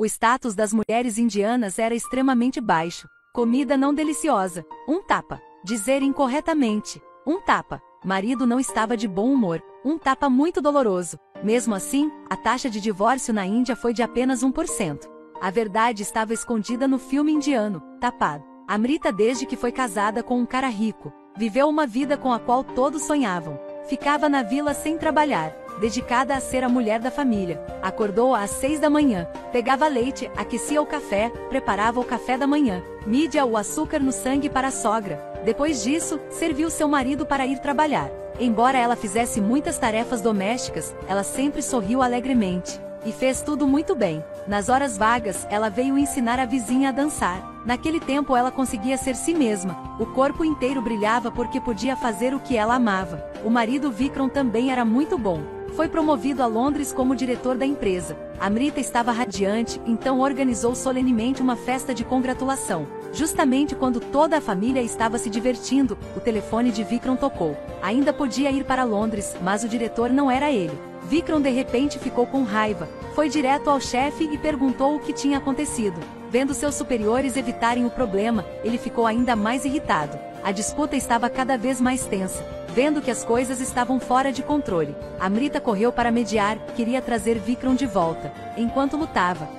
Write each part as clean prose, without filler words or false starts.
O status das mulheres indianas era extremamente baixo. Comida não deliciosa. Um tapa. Dizer incorretamente. Um tapa. Marido não estava de bom humor. Um tapa muito doloroso. Mesmo assim, a taxa de divórcio na Índia foi de apenas 1%. A verdade estava escondida no filme indiano, Tapado. Amrita, desde que foi casada com um cara rico, viveu uma vida com a qual todos sonhavam. Ficava na vila sem trabalhar, dedicada a ser a mulher da família. Acordou às 6 da manhã, pegava leite, aquecia o café, preparava o café da manhã, media o açúcar no sangue para a sogra. Depois disso, serviu seu marido para ir trabalhar. Embora ela fizesse muitas tarefas domésticas, ela sempre sorriu alegremente. E fez tudo muito bem. Nas horas vagas, ela veio ensinar a vizinha a dançar. Naquele tempo ela conseguia ser si mesma. O corpo inteiro brilhava porque podia fazer o que ela amava. O marido Vikram também era muito bom. Foi promovido a Londres como diretor da empresa. Amrita estava radiante, então organizou solenemente uma festa de congratulação. Justamente quando toda a família estava se divertindo, o telefone de Vikram tocou. Ainda podia ir para Londres, mas o diretor não era ele. Vikram de repente ficou com raiva. Foi direto ao chefe e perguntou o que tinha acontecido. Vendo seus superiores evitarem o problema, ele ficou ainda mais irritado. A disputa estava cada vez mais tensa. Vendo que as coisas estavam fora de controle, Amrita correu para mediar, queria trazer Vikram de volta. Enquanto lutava,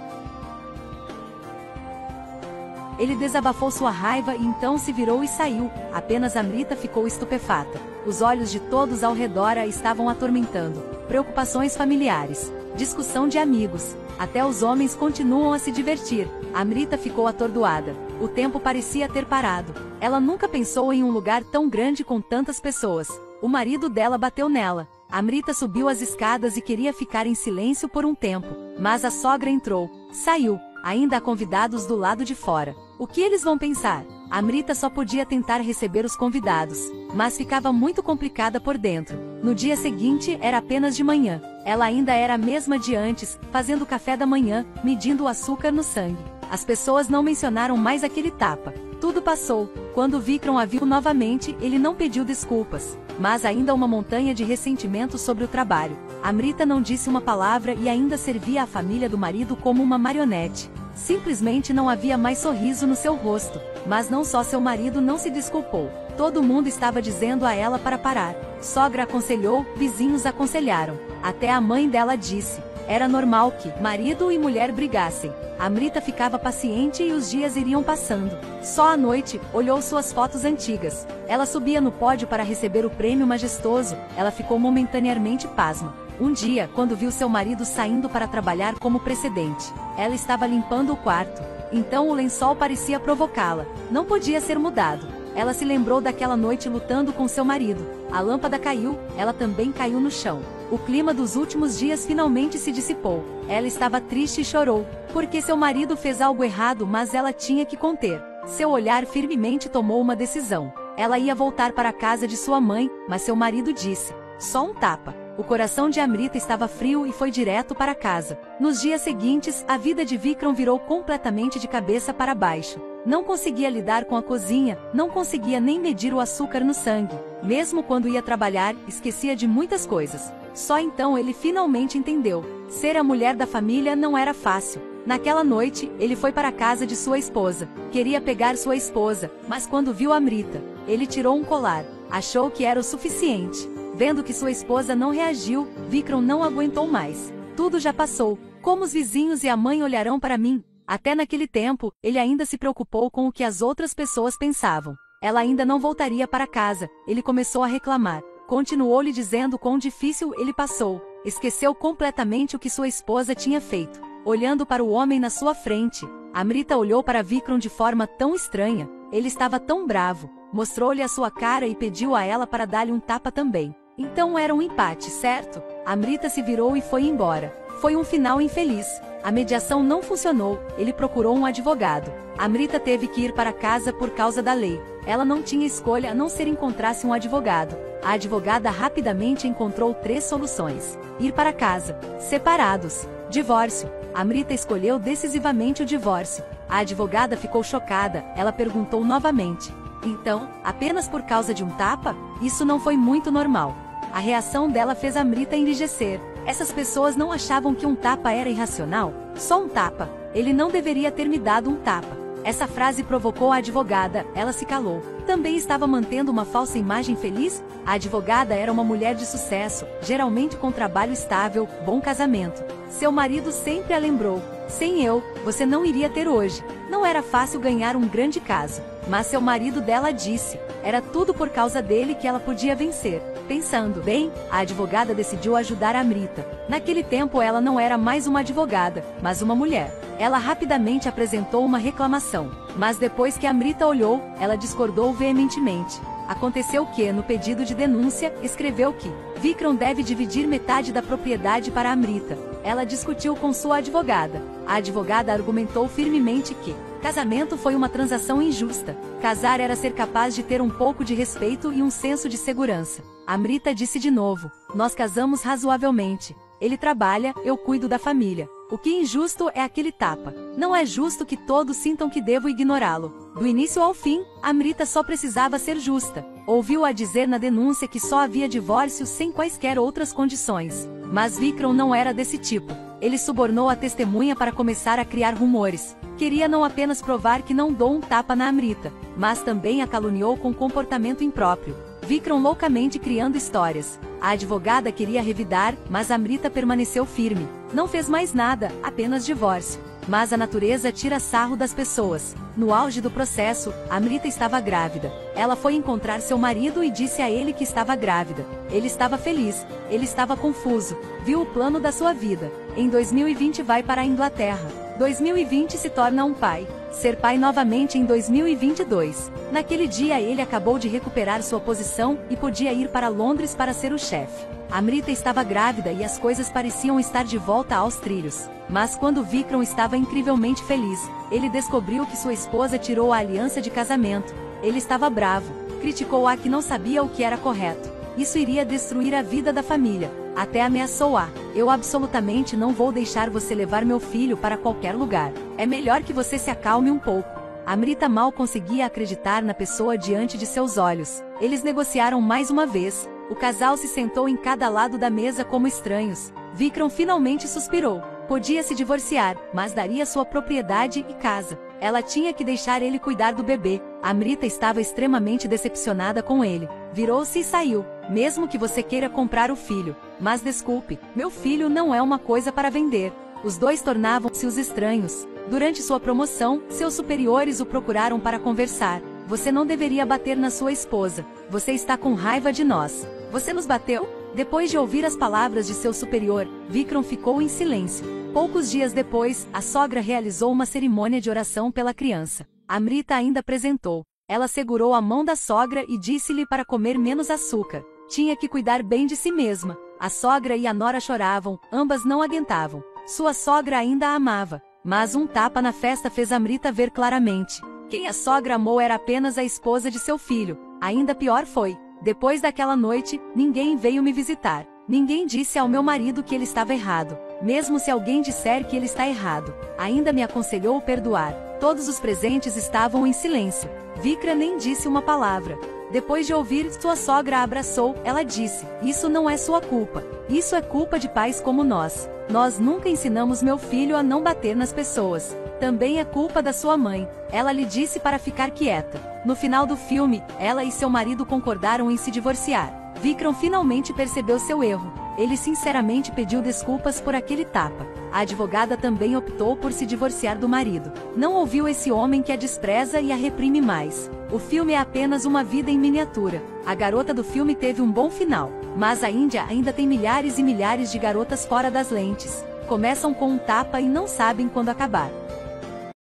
ele desabafou sua raiva e então se virou e saiu. Apenas Amrita ficou estupefata. Os olhos de todos ao redor a estavam atormentando. Preocupações familiares. Discussão de amigos. Até os homens continuam a se divertir. Amrita ficou atordoada. O tempo parecia ter parado. Ela nunca pensou em um lugar tão grande com tantas pessoas. O marido dela bateu nela. Amrita subiu as escadas e queria ficar em silêncio por um tempo. Mas a sogra entrou. Saiu. Ainda há convidados do lado de fora. O que eles vão pensar? Amrita só podia tentar receber os convidados, mas ficava muito complicada por dentro. No dia seguinte era apenas de manhã. Ela ainda era a mesma de antes, fazendo café da manhã, medindo o açúcar no sangue. As pessoas não mencionaram mais aquele tapa. Tudo passou. Quando Vikram a viu novamente, ele não pediu desculpas, mas ainda uma montanha de ressentimento sobre o trabalho. Amrita não disse uma palavra e ainda servia a família do marido como uma marionete. Simplesmente não havia mais sorriso no seu rosto. Mas não só seu marido não se desculpou. Todo mundo estava dizendo a ela para parar. Sogra aconselhou, vizinhos aconselharam. Até a mãe dela disse. Era normal que marido e mulher brigassem. Amrita ficava paciente e os dias iriam passando. Só à noite, olhou suas fotos antigas. Ela subia no pódio para receber o prêmio majestoso. Ela ficou momentaneamente pasma. Um dia, quando viu seu marido saindo para trabalhar como precedente, ela estava limpando o quarto. Então o lençol parecia provocá-la. Não podia ser mudado. Ela se lembrou daquela noite lutando com seu marido. A lâmpada caiu, ela também caiu no chão. O clima dos últimos dias finalmente se dissipou. Ela estava triste e chorou, porque seu marido fez algo errado, mas ela tinha que conter. Seu olhar firmemente tomou uma decisão. Ela ia voltar para a casa de sua mãe, mas seu marido disse: só um tapa. O coração de Amrita estava frio e foi direto para casa. Nos dias seguintes, a vida de Vikram virou completamente de cabeça para baixo. Não conseguia lidar com a cozinha, não conseguia nem medir o açúcar no sangue. Mesmo quando ia trabalhar, esquecia de muitas coisas. Só então ele finalmente entendeu. Ser a mulher da família não era fácil. Naquela noite, ele foi para a casa de sua esposa. Queria pegar sua esposa, mas quando viu Amrita, ele tirou um colar. Achou que era o suficiente. Vendo que sua esposa não reagiu, Vikram não aguentou mais. Tudo já passou. Como os vizinhos e a mãe olharão para mim? Até naquele tempo, ele ainda se preocupou com o que as outras pessoas pensavam. Ela ainda não voltaria para casa. Ele começou a reclamar. Continuou lhe dizendo quão difícil ele passou. Esqueceu completamente o que sua esposa tinha feito. Olhando para o homem na sua frente, Amrita olhou para Vikram de forma tão estranha. Ele estava tão bravo. Mostrou-lhe a sua cara e pediu a ela para dar-lhe um tapa também. Então era um empate, certo? Amrita se virou e foi embora. Foi um final infeliz. A mediação não funcionou, ele procurou um advogado. Amrita teve que ir para casa por causa da lei. Ela não tinha escolha a não ser encontrasse um advogado. A advogada rapidamente encontrou 3 soluções. Ir para casa. Separados. Divórcio. Amrita escolheu decisivamente o divórcio. A advogada ficou chocada, ela perguntou novamente. Então, apenas por causa de um tapa? Isso não foi muito normal. A reação dela fez Amrita enrijecer. Essas pessoas não achavam que um tapa era irracional? Só um tapa. Ele não deveria ter me dado um tapa. Essa frase provocou a advogada, ela se calou. Também estava mantendo uma falsa imagem feliz? A advogada era uma mulher de sucesso, geralmente com trabalho estável, bom casamento. Seu marido sempre a lembrou. Sem eu, você não iria ter hoje. Não era fácil ganhar um grande caso. Mas seu marido dela disse, era tudo por causa dele que ela podia vencer. Pensando bem, a advogada decidiu ajudar Amrita. Naquele tempo ela não era mais uma advogada, mas uma mulher. Ela rapidamente apresentou uma reclamação. Mas depois que Amrita olhou, ela discordou veementemente. Aconteceu que, no pedido de denúncia, escreveu que Vikram deve dividir metade da propriedade para Amrita. Ela discutiu com sua advogada. A advogada argumentou firmemente que casamento foi uma transação injusta. Casar era ser capaz de ter um pouco de respeito e um senso de segurança. Amrita disse de novo, nós casamos razoavelmente. Ele trabalha, eu cuido da família. O que é injusto é aquele tapa. Não é justo que todos sintam que devo ignorá-lo. Do início ao fim, Amrita só precisava ser justa. Ouviu-a dizer na denúncia que só havia divórcio sem quaisquer outras condições. Mas Vikram não era desse tipo. Ele subornou a testemunha para começar a criar rumores. Queria não apenas provar que não dou um tapa na Amrita, mas também a caluniou com comportamento impróprio. Vikram loucamente criando histórias. A advogada queria revidar, mas Amrita permaneceu firme. Não fez mais nada, apenas divórcio. Mas a natureza tira sarro das pessoas. No auge do processo, Amrita estava grávida. Ela foi encontrar seu marido e disse a ele que estava grávida. Ele estava feliz, ele estava confuso. Viu o plano da sua vida. Em 2020 vai para a Inglaterra. 2020 se torna um pai. Ser pai novamente em 2022. Naquele dia ele acabou de recuperar sua posição e podia ir para Londres para ser o chefe. Amrita estava grávida e as coisas pareciam estar de volta aos trilhos. Mas quando Vikram estava incrivelmente feliz, ele descobriu que sua esposa tirou a aliança de casamento. Ele estava bravo. Criticou-a que não sabia o que era correto. Isso iria destruir a vida da família. Até ameaçou-a. Eu absolutamente não vou deixar você levar meu filho para qualquer lugar. É melhor que você se acalme um pouco. Amrita mal conseguia acreditar na pessoa diante de seus olhos. Eles negociaram mais uma vez. O casal se sentou em cada lado da mesa como estranhos. Vikram finalmente suspirou. Podia se divorciar, mas daria sua propriedade e casa. Ela tinha que deixar ele cuidar do bebê. Amrita estava extremamente decepcionada com ele. Virou-se e saiu. Mesmo que você queira comprar o filho. Mas desculpe, meu filho não é uma coisa para vender. Os dois tornavam-se os estranhos. Durante sua promoção, seus superiores o procuraram para conversar. Você não deveria bater na sua esposa. Você está com raiva de nós. Você nos bateu? Depois de ouvir as palavras de seu superior, Vikram ficou em silêncio. Poucos dias depois, a sogra realizou uma cerimônia de oração pela criança. Amrita ainda apresentou. Ela segurou a mão da sogra e disse-lhe para comer menos açúcar. Tinha que cuidar bem de si mesma. A sogra e a nora choravam, ambas não aguentavam. Sua sogra ainda a amava. Mas um tapa na festa fez Amrita ver claramente. Quem a sogra amou era apenas a esposa de seu filho. Ainda pior foi. Depois daquela noite, ninguém veio me visitar. Ninguém disse ao meu marido que ele estava errado. Mesmo se alguém disser que ele está errado, ainda me aconselhou perdoar. Todos os presentes estavam em silêncio. Vikram nem disse uma palavra. Depois de ouvir, sua sogra a abraçou. Ela disse, isso não é sua culpa. Isso é culpa de pais como nós. Nós nunca ensinamos meu filho a não bater nas pessoas. Também é culpa da sua mãe. Ela lhe disse para ficar quieta. No final do filme, ela e seu marido concordaram em se divorciar. Vikram finalmente percebeu seu erro. Ele sinceramente pediu desculpas por aquele tapa. A advogada também optou por se divorciar do marido. Não ouviu esse homem que a despreza e a reprime mais. O filme é apenas uma vida em miniatura. A garota do filme teve um bom final. Mas a Índia ainda tem milhares e milhares de garotas fora das lentes. Começam com um tapa e não sabem quando acabar.